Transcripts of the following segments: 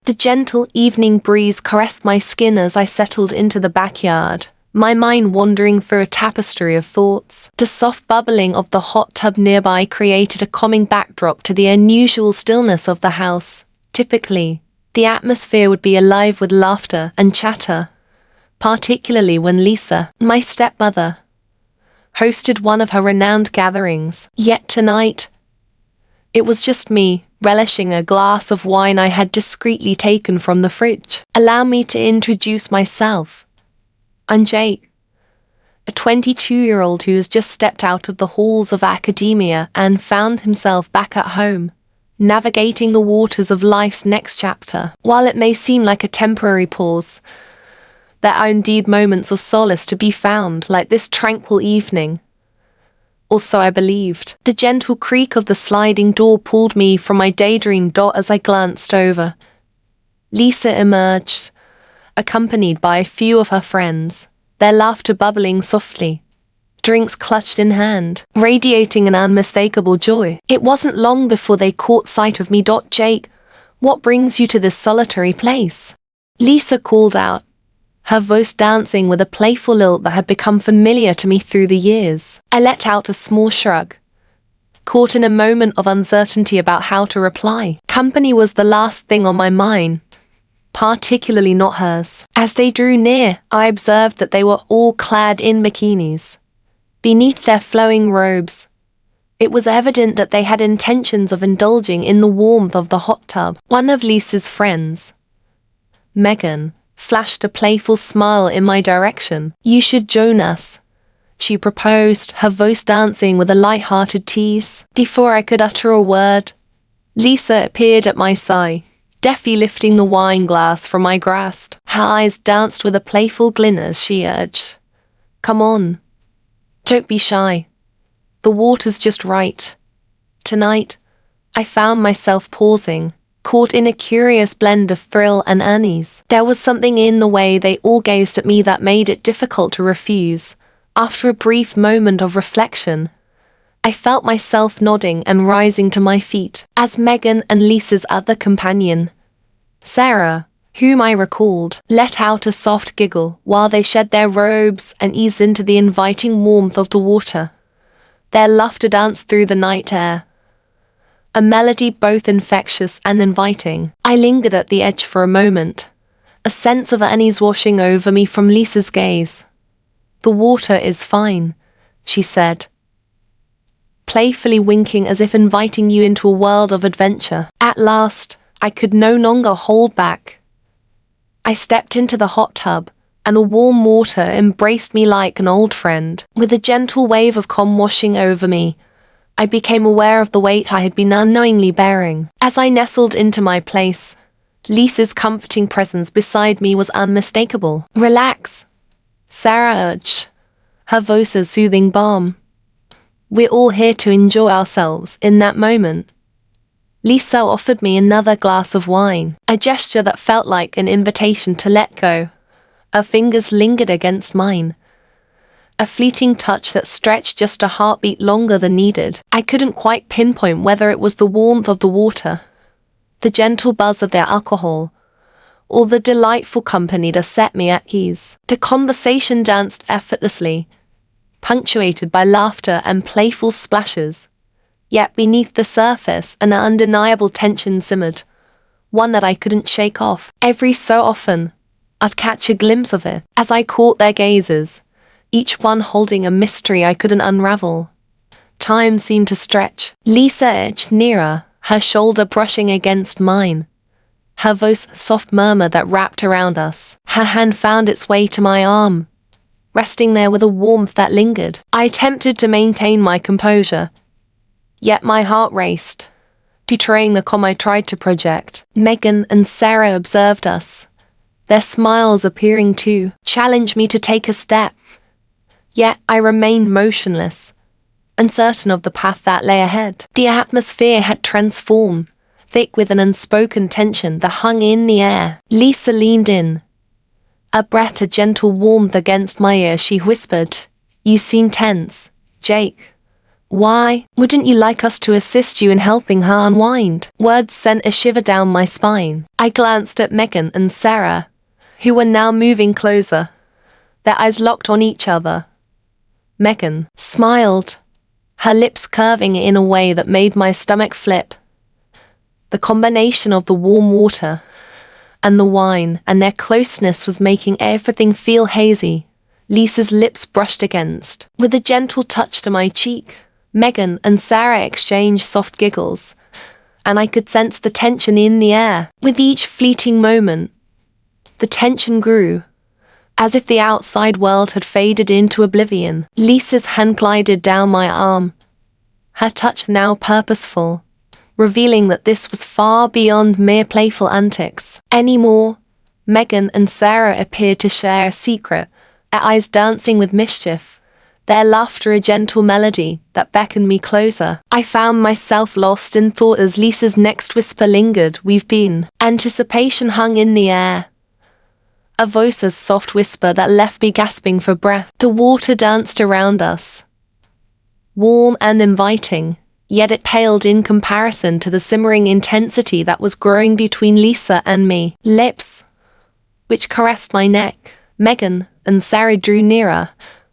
The gentle evening breeze caressed my skin as I settled into the backyard, my mind wandering through a tapestry of thoughts. The soft bubbling of the hot tub nearby created a calming backdrop to the unusual stillness of the house. Typically, the atmosphere would be alive with laughter and chatter, particularly when Lisa, my stepmother, hosted one of her renowned gatherings. Yet tonight, it was just me, relishing a glass of wine I had discreetly taken from the fridge. Allow me to introduce myself. I'm Jake, a 22-year-old who has just stepped out of the halls of academia and found himself back at home, navigating the waters of life's next chapter. While it may seem like a temporary pause, there are indeed moments of solace to be found, like this tranquil evening. Also, I believed. The gentle creak of the sliding door pulled me from my daydream dot as I glanced over. Lisa emerged, accompanied by a few of her friends, their laughter bubbling softly, drinks clutched in hand, radiating an unmistakable joy. It wasn't long before they caught sight of me. Jake, what brings you to this solitary place? Lisa called out, her voice dancing with a playful lilt that had become familiar to me through the years. I let out a small shrug, caught in a moment of uncertainty about how to reply. Company was the last thing on my mind, particularly not hers. As they drew near, I observed that they were all clad in bikinis. Beneath their flowing robes, it was evident that they had intentions of indulging in the warmth of the hot tub. One of Lisa's friends, Megan, flashed a playful smile in my direction. You should join us, she proposed, her voice dancing with a light-hearted tease. Before I could utter a word, Lisa appeared at my side, deftly lifting the wine glass from my grasp. Her eyes danced with a playful glint as she urged, "Come on, don't be shy. The water's just right." Tonight, I found myself pausing, caught in a curious blend of thrill and unease. There was something in the way they all gazed at me that made it difficult to refuse. After a brief moment of reflection, I felt myself nodding and rising to my feet, as Megan and Lisa's other companion, Sarah, whom I recalled, let out a soft giggle while they shed their robes and eased into the inviting warmth of the water. Their laughter danced through the night air, a melody both infectious and inviting. I lingered at the edge for a moment, a sense of unease washing over me from Lisa's gaze. "The water is fine," she said, playfully winking as if inviting you into a world of adventure. At last, I could no longer hold back. I stepped into the hot tub, and the warm water embraced me like an old friend. With a gentle wave of calm washing over me, I became aware of the weight I had been unknowingly bearing. As I nestled into my place, Lisa's comforting presence beside me was unmistakable. "Relax," Sarah urged, her voice a soothing balm. "We're all here to enjoy ourselves." In that moment, Lisa offered me another glass of wine, a gesture that felt like an invitation to let go. Her fingers lingered against mine, a fleeting touch that stretched just a heartbeat longer than needed. I couldn't quite pinpoint whether it was the warmth of the water, the gentle buzz of their alcohol, or the delightful company that set me at ease. The conversation danced effortlessly, punctuated by laughter and playful splashes. Yet beneath the surface, an undeniable tension simmered, one that I couldn't shake off. Every so often, I'd catch a glimpse of it, as I caught their gazes, each one holding a mystery I couldn't unravel. Time seemed to stretch. Lisa edged nearer, her shoulder brushing against mine, her voice a soft murmur that wrapped around us. Her hand found its way to my arm, resting there with a warmth that lingered. I attempted to maintain my composure, yet my heart raced, betraying the calm I tried to project. Megan and Sarah observed us, their smiles appearing to challenge me to take a step. Yet I remained motionless, uncertain of the path that lay ahead. The atmosphere had transformed, thick with an unspoken tension that hung in the air. Lisa leaned in, a breath of gentle warmth against my ear. She whispered, "You seem tense, Jake. Why wouldn't you like us to assist you in helping her unwind? Words sent a shiver down my spine. I glanced at Megan and Sarah, who were now moving closer, their eyes locked on each other. Megan smiled, her lips curving in a way that made my stomach flip. The combination of the warm water and the wine and their closeness was making everything feel hazy. Lisa's lips brushed against. With a gentle touch to my cheek, Megan and Sarah exchanged soft giggles, and I could sense the tension in the air. With each fleeting moment, the tension grew, as if the outside world had faded into oblivion. Lisa's hand glided down my arm, her touch now purposeful, revealing that this was far beyond mere playful antics. Anymore, Megan and Sarah appeared to share a secret, their eyes dancing with mischief, their laughter a gentle melody that beckoned me closer. I found myself lost in thought as Lisa's next whisper lingered. We've been. Anticipation hung in the air, a voice's soft whisper that left me gasping for breath. The water danced around us, warm and inviting, yet it paled in comparison to the simmering intensity that was growing between Lisa and me. Lips, which caressed my neck. Megan and Sarah drew nearer,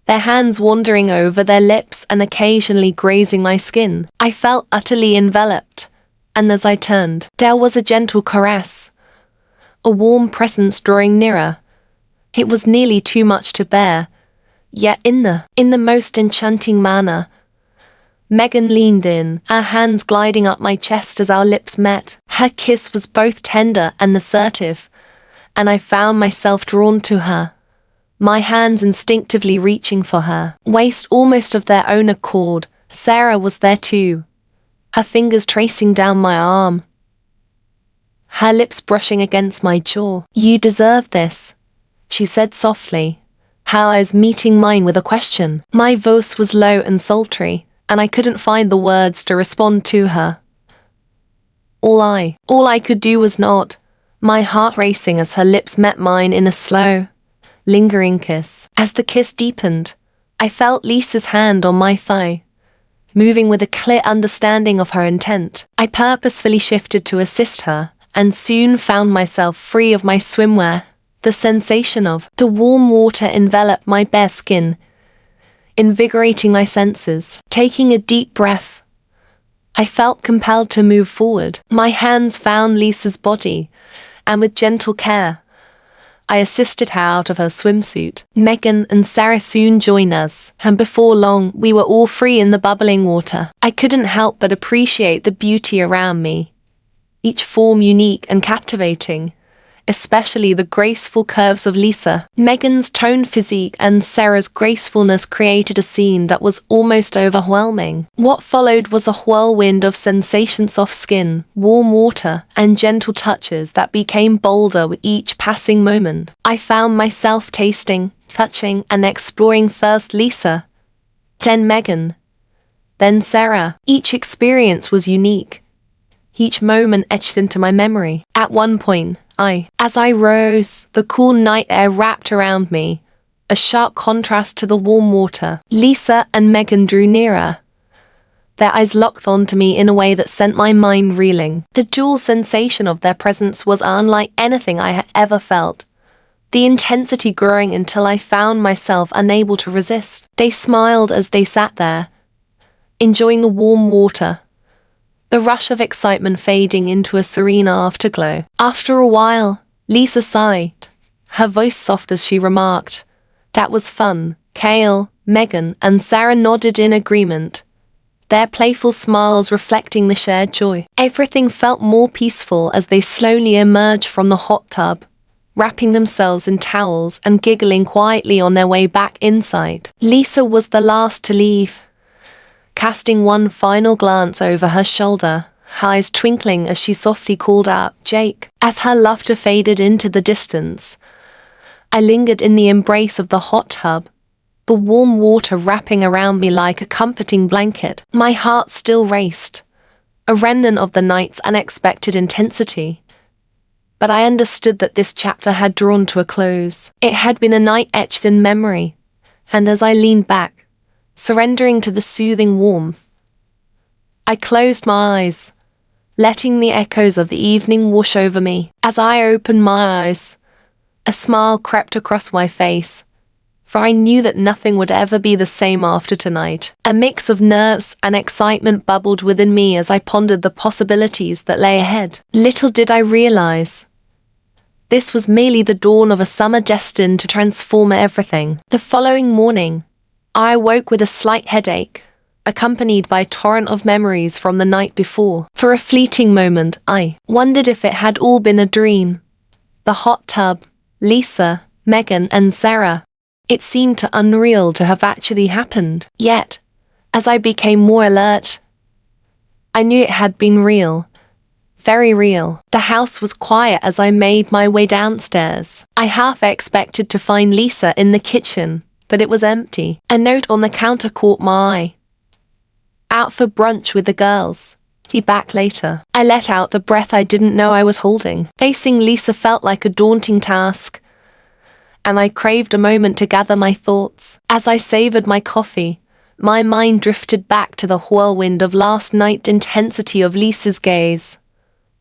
their hands wandering over their lips and occasionally grazing my skin. I felt utterly enveloped, and as I turned, there was a gentle caress, a warm presence drawing nearer. It was nearly too much to bear, yet in the most enchanting manner. Megan leaned in, her hands gliding up my chest as our lips met. Her kiss was both tender and assertive, and I found myself drawn to her, my hands instinctively reaching for her waist almost of their own accord. Sarah was there too, her fingers tracing down my arm, her lips brushing against my jaw. You deserve this, she said softly, her eyes meeting mine with a question. My voice was low and sultry, and I couldn't find the words to respond to her. All I could do was nod, my heart racing as her lips met mine in a slow, lingering kiss. As the kiss deepened, I felt Lisa's hand on my thigh, moving with a clear understanding of her intent. I purposefully shifted to assist her, and soon found myself free of my swimwear. The sensation of the warm water enveloped my bare skin, invigorating my senses. Taking a deep breath, I felt compelled to move forward. My hands found Lisa's body, and with gentle care, I assisted her out of her swimsuit. Megan and Sarah soon joined us, and before long, we were all free in the bubbling water. I couldn't help but appreciate the beauty around me, each form unique and captivating, especially the graceful curves of Lisa. Megan's toned physique and Sarah's gracefulness created a scene that was almost overwhelming. What followed was a whirlwind of sensation: soft skin, warm water, and gentle touches that became bolder with each passing moment. I found myself tasting, touching, and exploring first Lisa, then Megan, then Sarah. Each experience was unique, each moment etched into my memory. At one point, as I rose, the cool night air wrapped around me, a sharp contrast to the warm water. Lisa and Megan drew nearer, their eyes locked onto me in a way that sent my mind reeling. The dual sensation of their presence was unlike anything I had ever felt, the intensity growing until I found myself unable to resist. They smiled as they sat there, enjoying the warm water, the rush of excitement fading into a serene afterglow. After a while, Lisa sighed, her voice soft as she remarked, "That was fun." Kale, Megan, and Sarah nodded in agreement, their playful smiles reflecting the shared joy. Everything felt more peaceful as they slowly emerged from the hot tub, wrapping themselves in towels and giggling quietly on their way back inside. Lisa was the last to leave, casting one final glance over her shoulder, her eyes twinkling as she softly called out, "Jake." As her laughter faded into the distance, I lingered in the embrace of the hot tub, the warm water wrapping around me like a comforting blanket. My heart still raced, a remnant of the night's unexpected intensity. But I understood that this chapter had drawn to a close. It had been a night etched in memory, and as I leaned back, surrendering to the soothing warmth, I closed my eyes, letting the echoes of the evening wash over me. As I opened my eyes, a smile crept across my face, for I knew that nothing would ever be the same after tonight. A mix of nerves and excitement bubbled within me as I pondered the possibilities that lay ahead. Little did I realize, this was merely the dawn of a summer destined to transform everything. The following morning, I awoke with a slight headache, accompanied by a torrent of memories from the night before. For a fleeting moment, I wondered if it had all been a dream. The hot tub, Lisa, Megan, and Sarah. It seemed too unreal to have actually happened. Yet, as I became more alert, I knew it had been real. Very real. The house was quiet as I made my way downstairs. I half expected to find Lisa in the kitchen, but it was empty. A note on the counter caught my eye. Out for brunch with the girls. Be back later. I let out the breath I didn't know I was holding. Facing Lisa felt like a daunting task, and I craved a moment to gather my thoughts. As I savored my coffee, my mind drifted back to the whirlwind of last night's intensity of Lisa's gaze,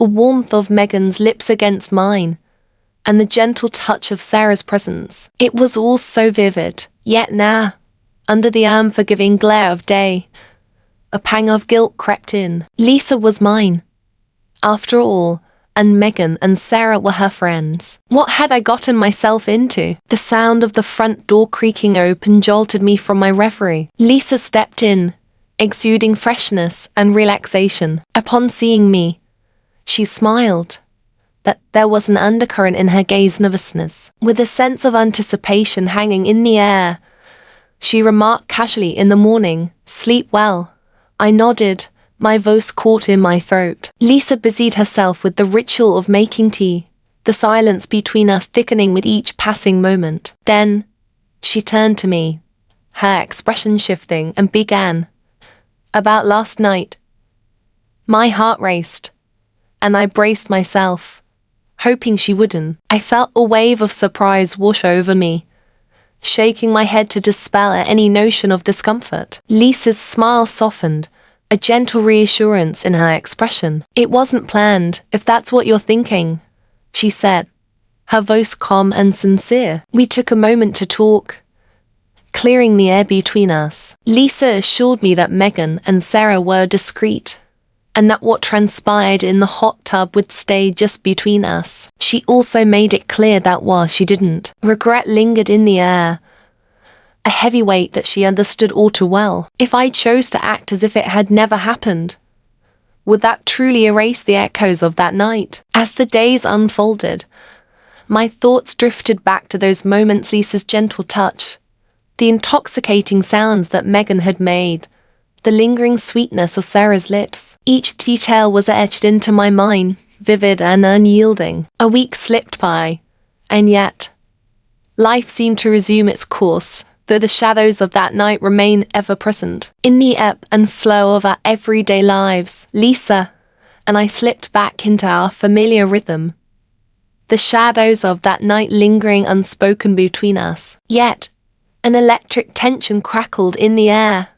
the warmth of Megan's lips against mine, and the gentle touch of Sarah's presence. It was all so vivid, yet now, under the unforgiving glare of day, a pang of guilt crept in. Lisa was mine, after all, and Megan and Sarah were her friends. What had I gotten myself into? The sound of the front door creaking open jolted me from my reverie. Lisa stepped in, exuding freshness and relaxation. Upon seeing me, she smiled, but there was an undercurrent in her gaze, nervousness. With a sense of anticipation hanging in the air, she remarked casually, "In the morning, sleep well." I nodded, my voice caught in my throat. Lisa busied herself with the ritual of making tea, the silence between us thickening with each passing moment. Then, she turned to me, her expression shifting, and began. "About last night." My heart raced, and I braced myself, hoping she wouldn't. I felt a wave of surprise wash over me, shaking my head to dispel any notion of discomfort. Lisa's smile softened, a gentle reassurance in her expression. "It wasn't planned, if that's what you're thinking," she said, her voice calm and sincere. We took a moment to talk, clearing the air between us. Lisa assured me that Megan and Sarah were discreet, and that what transpired in the hot tub would stay just between us. She also made it clear that while she didn't, regret lingered in the air, a heavy weight that she understood all too well. If I chose to act as if it had never happened, would that truly erase the echoes of that night? As the days unfolded, my thoughts drifted back to those moments, Lisa's gentle touch, the intoxicating sounds that Megan had made, the lingering sweetness of Sarah's lips. Each detail was etched into my mind, vivid and unyielding. A week slipped by, and yet, life seemed to resume its course, though the shadows of that night remain ever present. In the ebb and flow of our everyday lives, Lisa and I slipped back into our familiar rhythm, the shadows of that night lingering unspoken between us. Yet, an electric tension crackled in the air,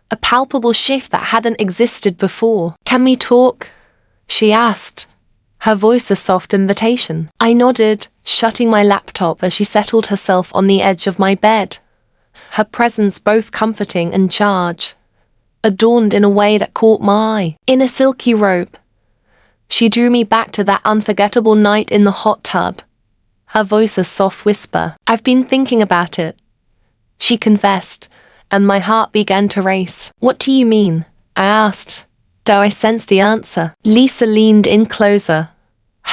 a palpable shift that hadn't existed before. "Can we talk?" she asked, her voice a soft invitation. I nodded, shutting my laptop as she settled herself on the edge of my bed, her presence both comforting and charged, adorned in a way that caught my eye. In a silky robe, she drew me back to that unforgettable night in the hot tub, her voice a soft whisper. "I've been thinking about it," she confessed, and my heart began to race. "What do you mean?" I asked, though I sensed the answer. Lisa leaned in closer,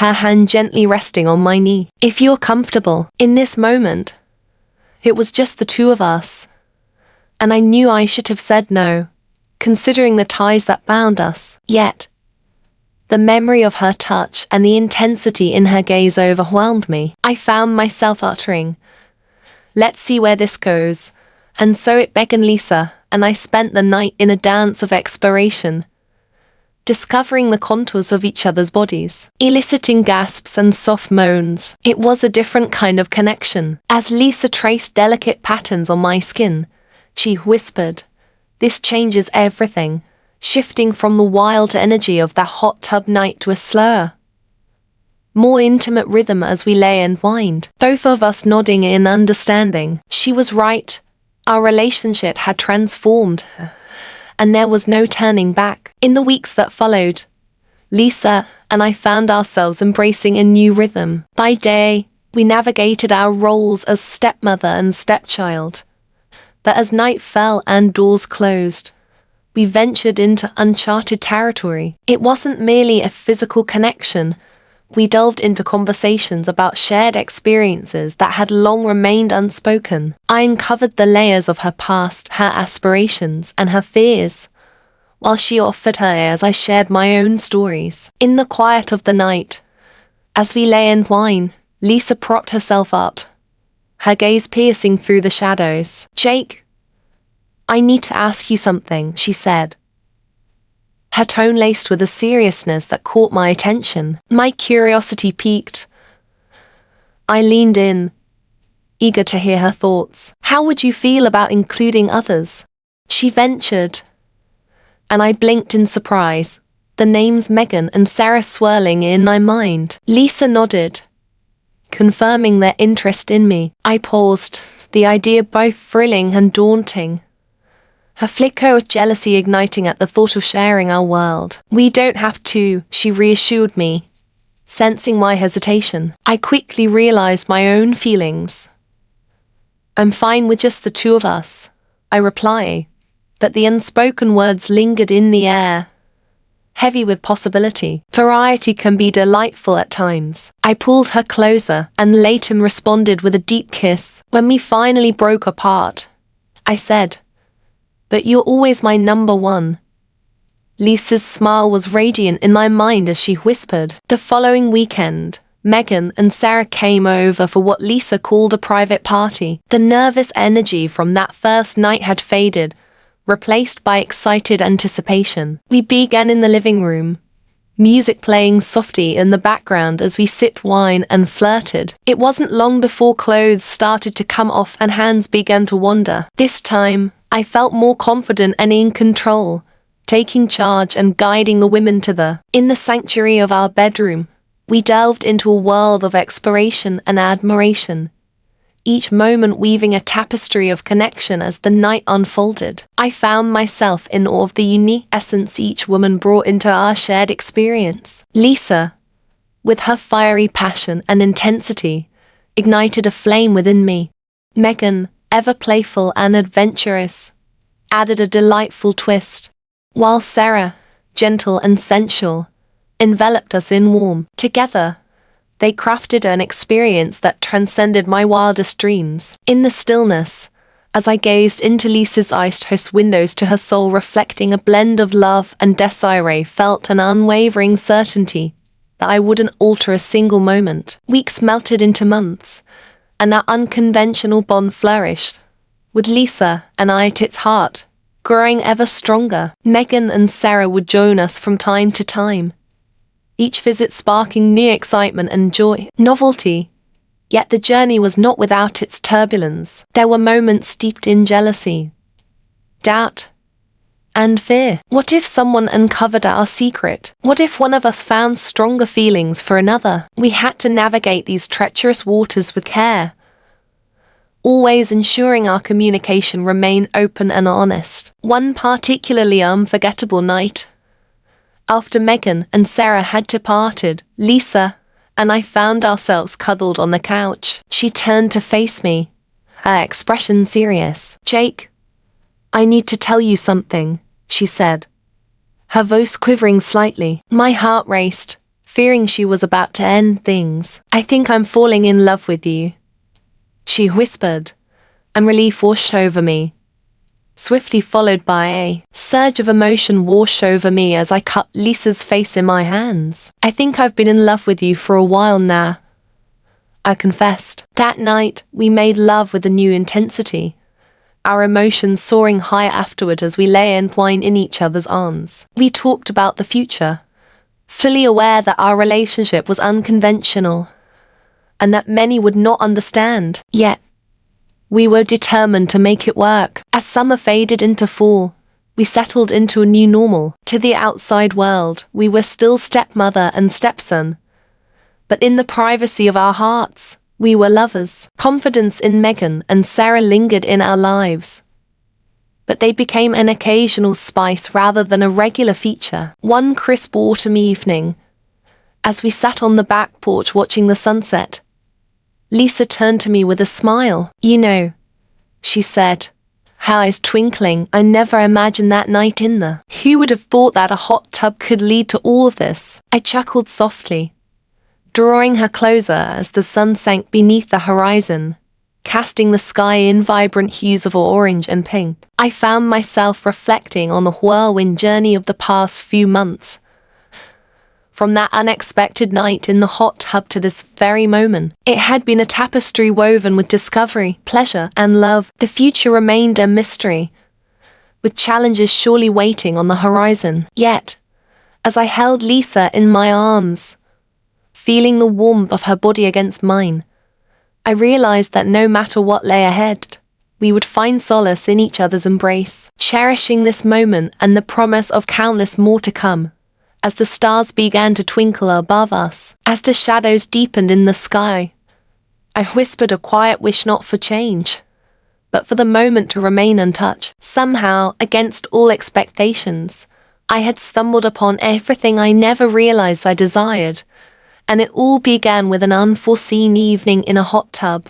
her hand gently resting on my knee. "If you're comfortable." In this moment, it was just the two of us, and I knew I should have said no, considering the ties that bound us. Yet, the memory of her touch and the intensity in her gaze overwhelmed me. I found myself uttering, "Let's see where this goes." And so it began. Lisa and I spent the night in a dance of exploration, discovering the contours of each other's bodies, eliciting gasps and soft moans. It was a different kind of connection. As Lisa traced delicate patterns on my skin, she whispered, "This changes everything." shifting from the wild energy of that hot tub night to a slower, more intimate rhythm as we lay and whined, both of us nodding in understanding. She was right. Our relationship had transformed, and there was no turning back. In the weeks that followed, Lisa and I found ourselves embracing a new rhythm. By day, we navigated our roles as stepmother and stepchild. But as night fell and doors closed, we ventured into uncharted territory. It wasn't merely a physical connection. We delved into conversations about shared experiences that had long remained unspoken. I uncovered the layers of her past, her aspirations, and her fears, while she offered her ear as I shared my own stories. In the quiet of the night, as we lay and wine, Lisa propped herself up, her gaze piercing through the shadows. "Jake, I need to ask you something," she said, her tone laced with a seriousness that caught my attention. My curiosity piqued. I leaned in, eager to hear her thoughts. "How would you feel about including others?" she ventured, and I blinked in surprise, the names Megan and Sarah swirling in my mind. Lisa nodded, confirming their interest in me. I paused, the idea both thrilling and daunting, her flicker of jealousy igniting at the thought of sharing our world. "We don't have to," she reassured me, sensing my hesitation. I quickly realized my own feelings. "I'm fine with just the two of us," I replied, but the unspoken words lingered in the air, heavy with possibility. Variety can be delightful at times. I pulled her closer, and Leighton responded with a deep kiss. When we finally broke apart, I said, "But you're always my number one." Lisa's smile was radiant in my mind as she whispered. The following weekend, Megan and Sarah came over for what Lisa called a private party. The nervous energy from that first night had faded, replaced by excited anticipation. We began in the living room, music playing softly in the background as we sipped wine and flirted. It wasn't long before clothes started to come off and hands began to wander. This time, I felt more confident and in control, taking charge and guiding the women to the. In the sanctuary of our bedroom, we delved into a world of exploration and admiration, each moment weaving a tapestry of connection as the night unfolded. I found myself in awe of the unique essence each woman brought into our shared experience. Lisa, with her fiery passion and intensity, ignited a flame within me. Megan, ever playful and adventurous, added a delightful twist, while Sarah, gentle and sensual, enveloped us in warmth. Together, they crafted an experience that transcended my wildest dreams. In the stillness, as I gazed into Lisa's eyes, her windows to her soul reflecting a blend of love and desire, felt an unwavering certainty that I wouldn't alter a single moment. Weeks melted into months, and our unconventional bond flourished, with Lisa and I at its heart, growing ever stronger. Megan and Sarah would join us from time to time, each visit sparking new excitement and joy. Novelty. Yet the journey was not without its turbulence. There were moments steeped in jealousy, doubt, and fear. What if someone uncovered our secret? What if one of us found stronger feelings for another? We had to navigate these treacherous waters with care, always ensuring our communication remained open and honest. One particularly unforgettable night, after Megan and Sarah had departed, Lisa and I found ourselves cuddled on the couch. She turned to face me, her expression serious. "Jake, I need to tell you something," she said, her voice quivering slightly. My heart raced, fearing she was about to end things. "I think I'm falling in love with you," she whispered, and relief washed over me, swiftly followed by a surge of emotion washed over me as I cut Lisa's face in my hands. "I think I've been in love with you for a while now," I confessed. That night, we made love with a new intensity, our emotions soaring high afterward as we lay and whined in each other's arms. We talked about the future, fully aware that our relationship was unconventional, and that many would not understand. Yet, we were determined to make it work. As summer faded into fall, We settled into a new normal. To the outside world, we were still stepmother and stepson. But in the privacy of our hearts, we were lovers. Confidence in Megan and Sarah lingered in our lives, but they became an occasional spice rather than a regular feature. One crisp autumn evening, as we sat on the back porch watching the sunset, Lisa turned to me with a smile. "You know," she said, her eyes twinkling, "I never imagined that night in the... Who would have thought that a hot tub could lead to all of this?" I chuckled softly, drawing her closer as the sun sank beneath the horizon, casting the sky in vibrant hues of orange and pink. I found myself reflecting on the whirlwind journey of the past few months. From that unexpected night in the hot tub to this very moment, it had been a tapestry woven with discovery, pleasure, and love. The future remained a mystery, with challenges surely waiting on the horizon. Yet, as I held Lisa in my arms, feeling the warmth of her body against mine, I realized that no matter what lay ahead, we would find solace in each other's embrace, cherishing this moment and the promise of countless more to come. As the stars began to twinkle above us, as the shadows deepened in the sky, I whispered a quiet wish not for change, but for the moment to remain untouched. Somehow, against all expectations, I had stumbled upon everything I never realized I desired, and it all began with an unforeseen evening in a hot tub.